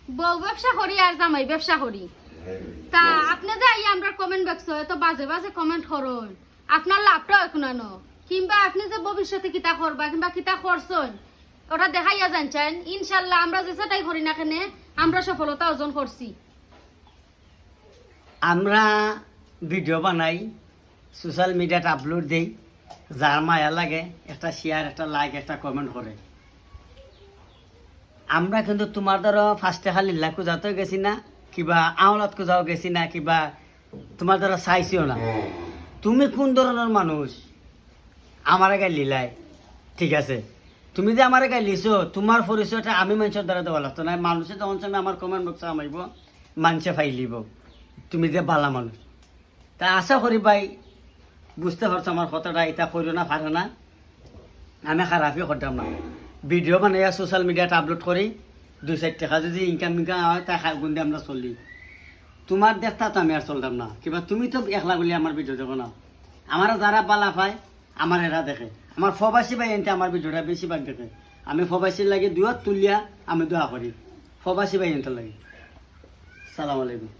বউ ব্যবসা করি আর জামাই ব্যবসা করি। তা আপনি যে আই আমরা কমেন্ট বক্স এত বাজে বাজে কমেন্ট করুন, আপনার লাভটা হয় কোনানো, কিংবা আপনি যে ভবিষ্যতে কিতা করবা কিংবা কিতা করছেন ওটা দেখাইয়া জানছেন। ইনশাল্লাহ আমরা যে সেটাই করি না কেন আমরা সফলতা অর্জন করছি। আমরা ভিডিও বানাই, সোশ্যাল মিডিয়াতে আপলোড দিই, যার মায়া লাগে একটা শেয়ার, একটা লাইক, একটা কমেন্ট করে। আমরা কিন্তু তোমার ধরো ফার্স্টে খালি লাখো যাতেও গেছি না, কিবা আওলাত যাও গেছি না, কিবা তোমার ধরো চাইছিও না। তুমি কোন ধরনের মানুষ আমার গায়ে লিলাই, ঠিক আছে? তুমি যে আমার গায়ে লিছো, তোমার পরিচয়টা আমি মানুষের দ্বারা দেওয়া লাগতো না। মানুষে যখন সময় আমার কমেন্ট বক্সে আমাইব, মানুষে ফাইলিব তুমি যে বালা মানুষ। তা আশা করি ভাই বুঝতে পারছো আমার কথাটা, এটা করিও না, পারে না, আমি খারাপই করতাম না। ভিডিও বানাইয়া সোশ্যাল মিডিয়াতে আপলোড করি, 2-4 টাকা যদি ইনকাম হয় তাই গুণ দিয়ে আমরা চলি। তোমার দেখতা তো আমি আর চলতাম না, কিংবা তুমি তো একলা বলি আমার ভিডিও দেখো না। আমার যারা পালা পায় আমার এরা দেখে, আমার প্রবাসী ভাই এনতে আমার ভিডিওটা বেশিরভাগ দেখে। আমি প্রবাসীর লাগে দুয়ার তুলিয়া আমি দোয়া করি, প্রবাসী ভাই এনতে লাগে। সালাম আলাইকুম।